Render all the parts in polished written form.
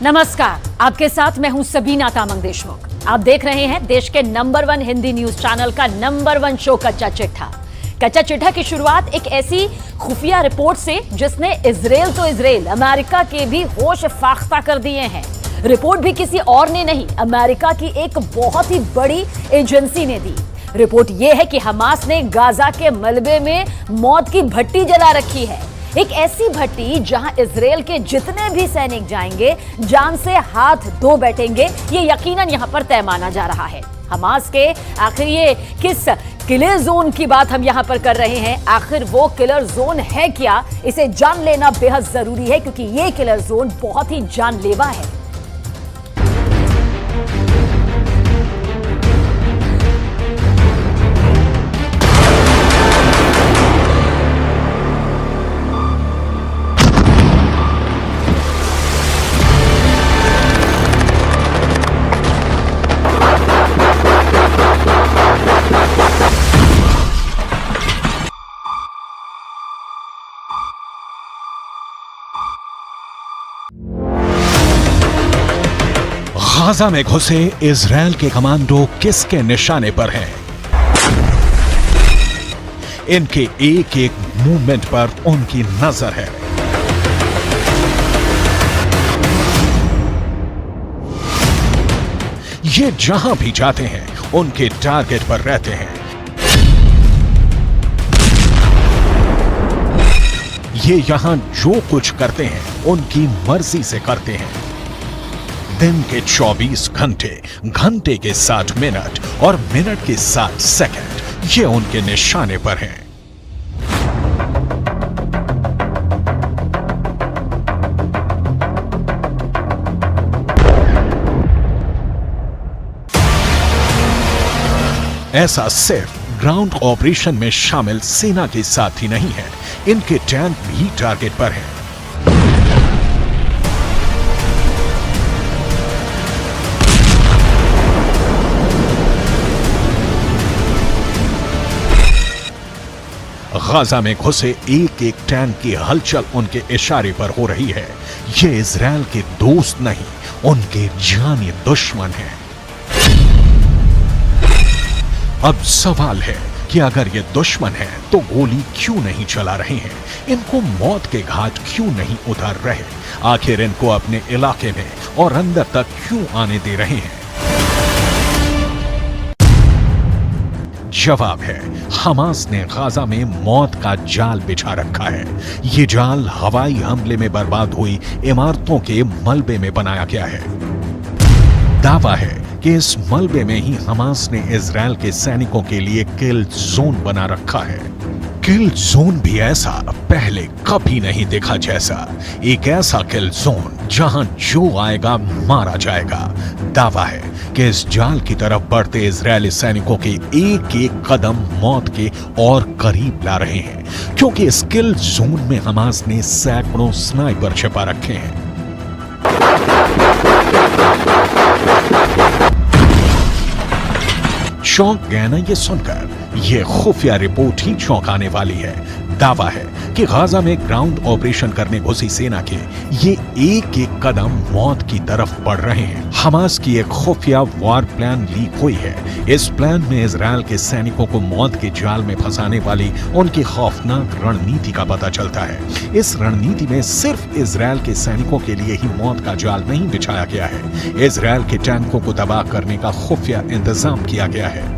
नमस्कार, आपके साथ मैं हूं सबीना तामंग देशमुख। आप देख रहे हैं देश के नंबर 1 हिंदी न्यूज चैनल का नंबर 1 शो कच्चा चिट्ठा। कच्चा चिट्ठा की शुरुआत एक ऐसी खुफिया रिपोर्ट से जिसने इजराइल अमेरिका के भी होश फाख्ता कर दिए हैं। रिपोर्ट भी किसी और ने नहीं, अमेरिका की एक बहुत ही बड़ी एजेंसी ने दी। रिपोर्ट यह है कि हमास ने गाजा के मलबे में मौत की भट्टी जला रखी है। एक ऐसी भट्टी जहां इजराइल के जितने भी सैनिक जाएंगे जान से हाथ धो बैठेंगे, ये यकीनन यहां पर तय माना जा रहा है। हमास के आखिर ये किस किलर जोन की बात हम यहां पर कर रहे हैं, आखिर वो किलर जोन है क्या, इसे जान लेना बेहद जरूरी है क्योंकि ये किलर जोन बहुत ही जानलेवा है। गाजा में घुसे इजराइल के कमांडो किसके निशाने पर हैं? इनके एक एक मूवमेंट पर उनकी नजर है। ये जहां भी जाते हैं उनके टारगेट पर रहते हैं। ये यहां जो कुछ करते हैं उनकी मर्जी से करते हैं। दिन के 24 घंटे, घंटे के 60 मिनट और मिनट के 60 सेकंड ये उनके निशाने पर हैं। ऐसा सिर्फ ग्राउंड ऑपरेशन में शामिल सेना के साथ ही नहीं है, इनके टैंक भी टारगेट पर हैं। गाजा में घुसे एक एक टैंक की हलचल उनके इशारे पर हो रही है। ये इजराइल के दोस्त नहीं, उनके जानी दुश्मन हैं। अब सवाल है कि अगर ये दुश्मन है तो गोली क्यों नहीं चला रहे हैं? इनको मौत के घाट क्यों नहीं उतार रहे? आखिर इनको अपने इलाके में और अंदर तक क्यों आने दे रहे हैं? जवाब है, हमास ने गाजा में मौत का जाल बिछा रखा है। ये जाल हवाई हमले में बर्बाद हुई इमारतों के मलबे में बनाया गया है। दावा है कि इस मलबे में ही हमास ने इजराइल के सैनिकों के लिए किल जोन बना रखा है। किल जोन भी ऐसा पहले कभी नहीं देखा जैसा, एक ऐसा किल जोन जहां जो आएगा मारा जाएगा। दावा है कि इस जाल की तरफ बढ़ते इजरायली सैनिकों के एक एक कदम मौत के और करीब ला रहे हैं, क्योंकि इस किल जोन में हमास ने सैकड़ों स्नाइपर छिपा रखे हैं। चौंक गए ना ये सुनकर? ये खुफिया रिपोर्ट ही चौंकाने वाली है। दावा है कि गाजा में ग्राउंड ऑपरेशन करने घुसी सेना के ये एक एक कदम मौत की तरफ बढ़ रहे हैं। हमास की एक खुफिया वॉर प्लान लीक हुई है। इस प्लान में इजराइल के सैनिकों को मौत के जाल में फंसाने वाली उनकी खौफनाक रणनीति का पता चलता है। इस रणनीति में सिर्फ इजराइल के सैनिकों के लिए ही मौत का जाल नहीं बिछाया गया है, इजराइल के टैंकों को तबाह करने का खुफिया इंतजाम किया गया है।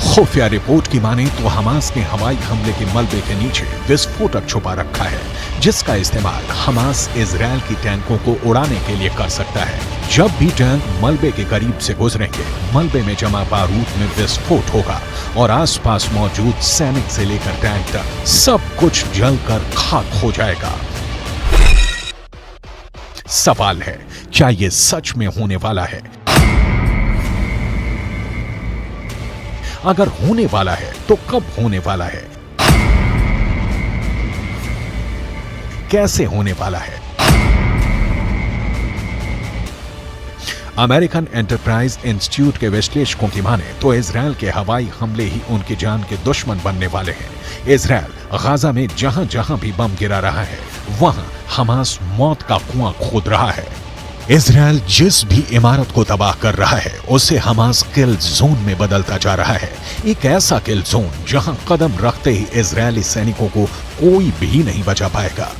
खुफिया रिपोर्ट की माने तो हमास ने हवाई हमले के मलबे के नीचे विस्फोटक छुपा रखा है, जिसका इस्तेमाल हमास इजराइल की टैंकों को उड़ाने के लिए कर सकता है। जब भी टैंक मलबे के करीब से गुजरेंगे, मलबे में जमा बारूद में विस्फोट होगा और आसपास मौजूद सैनिक से लेकर टैंक तक सब कुछ जलकर खाक हो जाएगा। सवाल है, क्या यह सच में होने वाला है? अगर होने वाला है तो कब होने वाला है? कैसे होने वाला है? अमेरिकन एंटरप्राइज इंस्टीट्यूट के विश्लेषकों की माने तो इजराइल के हवाई हमले ही उनकी जान के दुश्मन बनने वाले हैं। इजराइल गाजा में जहां जहां भी बम गिरा रहा है वहां हमास मौत का कुआं खोद रहा है। इजराइल जिस भी इमारत को तबाह कर रहा है उसे हमास किल जोन में बदलता जा रहा है। एक ऐसा किल जोन जहां कदम रखते ही इजरायली सैनिकों को कोई भी नहीं बचा पाएगा।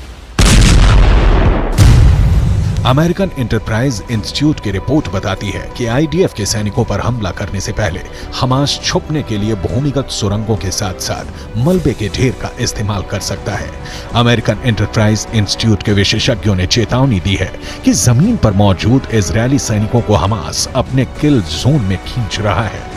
अमेरिकन एंटरप्राइज इंस्टीट्यूट की रिपोर्ट बताती है कि आईडीएफ के सैनिकों पर हमला करने से पहले हमास छुपने के लिए भूमिगत सुरंगों के साथ साथ मलबे के ढेर का इस्तेमाल कर सकता है। अमेरिकन एंटरप्राइज इंस्टीट्यूट के विशेषज्ञों ने चेतावनी दी है कि जमीन पर मौजूद इजरायली सैनिकों को हमास अपने किल जोन में खींच रहा है।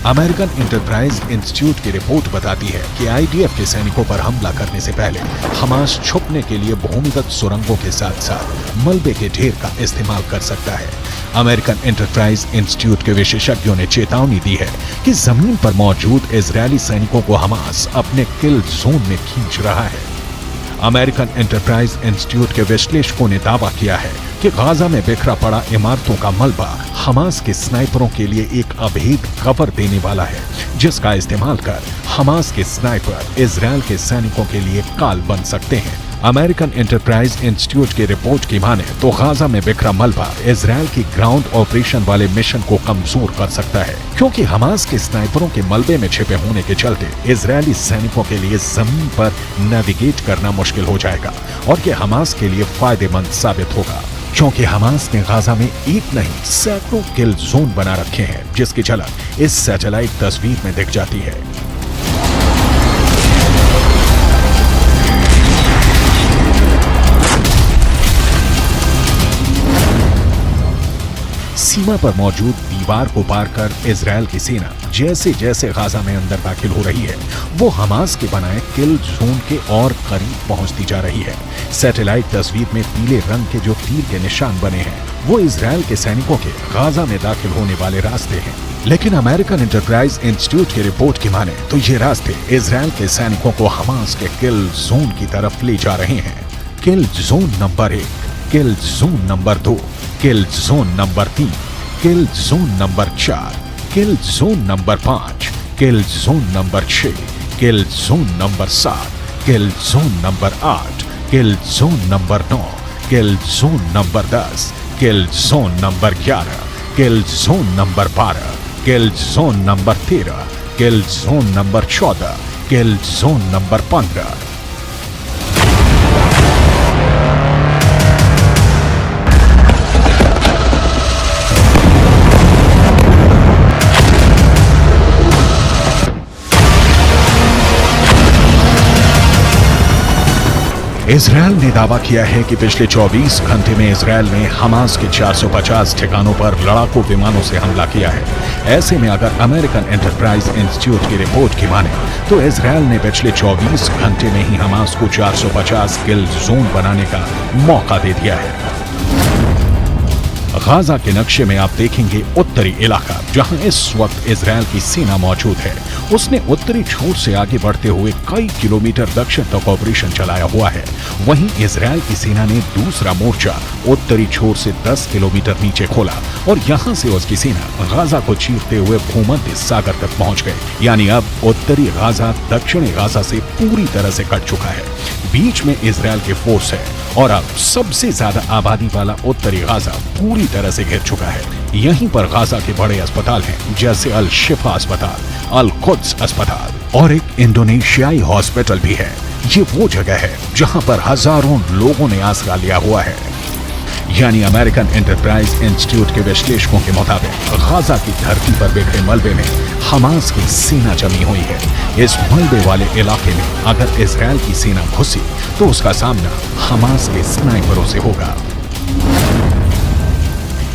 अमेरिकन एंटरप्राइज इंस्टीट्यूट की रिपोर्ट बताती है कि आईडीएफ के सैनिकों पर हमला करने से पहले हमास छुपने के लिए भूमिगत सुरंगों के साथ साथ मलबे के ढेर का इस्तेमाल कर सकता है। अमेरिकन एंटरप्राइज इंस्टीट्यूट के विशेषज्ञों ने चेतावनी दी है कि जमीन पर मौजूद इजरायली सैनिकों को हमास अपने किल जोन में खींच रहा है। अमेरिकन एंटरप्राइज इंस्टीट्यूट के विश्लेषकों ने दावा किया है कि गाजा में बिखरा पड़ा इमारतों का मलबा हमास के स्नाइपरों के लिए एक अभेद कवर देने वाला है, जिसका इस्तेमाल कर हमास के स्नाइपर इजरायल के सैनिकों के लिए काल बन सकते हैं। अमेरिकन एंटरप्राइज इंस्टीट्यूट की रिपोर्ट की माने तो गाजा में बिखरा मलबा इजरायल की ग्राउंड ऑपरेशन वाले मिशन को कमजोर कर सकता है, क्योंकि हमास के स्नाइपरों के मलबे में छिपे होने के चलते इजरायली सैनिकों के लिए जमीन पर नेविगेट करना मुश्किल हो जाएगा और ये हमास के लिए फायदेमंद साबित होगा, क्योंकि हमास ने गाजा में एक नहीं सैकड़ों किल जोन बना रखे हैं, जिसकी झलक इस सैटेलाइट तस्वीर में दिख जाती है। सीमा पर मौजूद दीवार को पार कर इजरायल की सेना जैसे जैसे गाजा में अंदर दाखिल हो रही है वो हमास के बनाए किल जोन के और करीब पहुंचती जा रही है। सैटेलाइट तस्वीर में पीले रंग के जो तीर के निशान बने हैं वो इजरायल के सैनिकों के गाजा में दाखिल होने वाले रास्ते हैं, लेकिन अमेरिकन एंटरप्राइज इंस्टीट्यूट की रिपोर्ट की माने तो ये रास्ते इजरायल के सैनिकों को हमास के किल जोन की तरफ ले जा रहे हैं। किल जोन नंबर 1, किल जोन नंबर 2, किल जोन नंबर 3, किल जोन नंबर 4, किल जोन नंबर 5, किल जोन नंबर 6, किल जोन नंबर 7, किल जोन नंबर 8, किल जोन नंबर 9, किल जोन नंबर 10, किल जोन नंबर 11, किल जोन नंबर 12, किल जोन नंबर 13, किल जोन नंबर 14, किल जोन नंबर 15। इजरायल ने दावा किया है कि पिछले 24 घंटे में Israel ने Hamas के 450 ठिकानों पर लड़ाकू विमानों से हमला किया है। ऐसे में अगर अमेरिकन एंटरप्राइज इंस्टीट्यूट की रिपोर्ट की माने तो इजरायल ने पिछले 24 घंटे में ही हमास को 450 किल जोन बनाने का मौका दे दिया है। गाजा के नक्शे में आप देखेंगे उत्तरी इलाका जहां इस वक्त इजरायल की सेना मौजूद है। उसने उत्तरी छोर से आगे बढ़ते हुए कई किलोमीटर दक्षिण तक ऑपरेशन चलाया हुआ है। वहीं इजरायल की सेना ने दूसरा मोर्चा उत्तरी छोर से 10 किलोमीटर नीचे खोला और यहां से उसकी सेना गाजा को चीरते हुए भूमध्य सागर तक पहुंच गए। यानी अब उत्तरी गाजा दक्षिणी गाजा से पूरी तरह से कट चुका है। बीच में इजरायल के फोर्स है और अब सबसे ज्यादा आबादी वाला उत्तरी गाजा पूरी तरह से घिर चुका है। यहीं पर गाजा के बड़े अस्पताल हैं, जैसे अल शिफा अस्पताल, अल कुद्स अस्पताल और एक इंडोनेशियाई हॉस्पिटल भी है। ये वो जगह है जहां पर हजारों लोगों ने आसरा लिया हुआ है। यानी अमेरिकन एंटरप्राइज इंस्टीट्यूट के विश्लेषकों के मुताबिक गाजा की धरती पर बिखरे मलबे में हमास की सेना जमी हुई है। इस मलबे वाले इलाके में अगर इजरायल की सेना घुसी तो उसका सामना हमास के स्नाइपरों से होगा।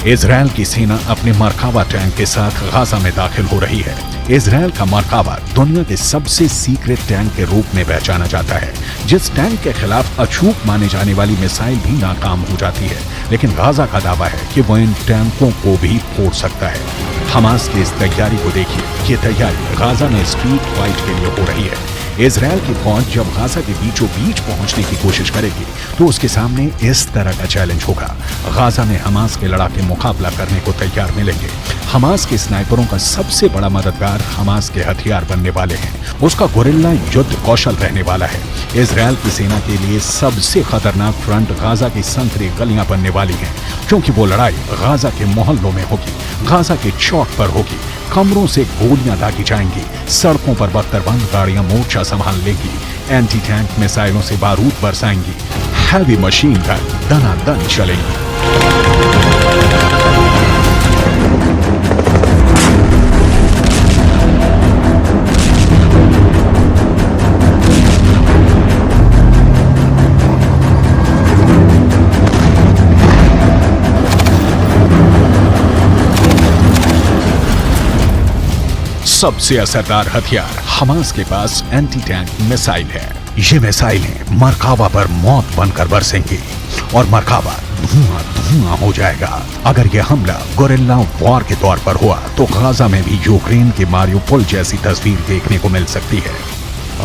इजरायल की सेना अपने मरकावा टैंक के साथ गाजा में दाखिल हो रही है। इजरायल का मरकावा दुनिया के सबसे सीक्रेट टैंक के रूप में पहचाना जाता है। जिस टैंक के खिलाफ अचूक माने जाने वाली मिसाइल भी नाकाम हो जाती है, लेकिन गाजा का दावा है कि वो इन टैंकों को भी फोड़ सकता है। हमास की इस तैयारी को देखिए। ये तैयारी गाजा में स्ट्रीट फाइट के लिए हो रही है। इजराइल की फौज जब गाजा के बीचों बीच पहुंचने की कोशिश करेगी तो उसके सामने इस तरह का चैलेंज होगा। गाजा में हमास के लड़ाके मुकाबला करने को तैयार मिलेंगे। हमास के स्नाइपरों का सबसे बड़ा मददगार हमास के हथियार बनने वाले हैं। उसका गोरिल्ला युद्ध कौशल रहने वाला है। इजराइल की सेना के लिए सबसे खतरनाक फ्रंट गाजा की संकरी गलियां बनने वाली हैं, क्योंकि वो लड़ाई गाजा के मोहल्लों में होगी, गाजा के चौक पर होगी। कमरों से गोलियां दागी जाएंगी, सड़कों पर बख्तरबंद गाड़ियां मोर्चा संभाल लेंगी, एंटी टैंक मिसाइलों से बारूद बरसाएंगी, हैवी मशीन गन दनादन चलेंगी। सबसे असरदार हथियार हमास के पास एंटी टैंक मिसाइल है। ये मिसाइलें मरकावा पर मौत बनकर बरसेंगी और मरकावा धुआं धुआं हो जाएगा। अगर यह हमला गोरिल्ला वॉर के तौर पर हुआ तो गाजा में भी यूक्रेन के मारियोपोल जैसी तस्वीर देखने को मिल सकती है।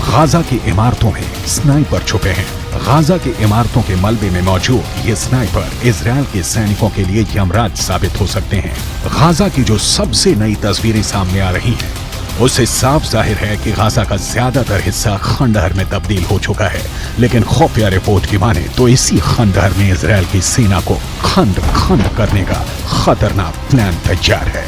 गाजा की इमारतों में स्नाइपर छुपे हैं। गाजा की इमारतों के मलबे में मौजूद ये स्नाइपर इजराइल के सैनिकों के लिए यमराज साबित हो सकते हैं। गाजा की जो सबसे नई तस्वीरें सामने आ रही हैं, उससे साफ जाहिर है कि गाजा का ज्यादातर हिस्सा खंडहर में तब्दील हो चुका है। लेकिन खुफिया रिपोर्ट की माने तो इसी खंडहर में इजराइल की सेना को खंड खंड करने का खतरनाक प्लान तैयार है।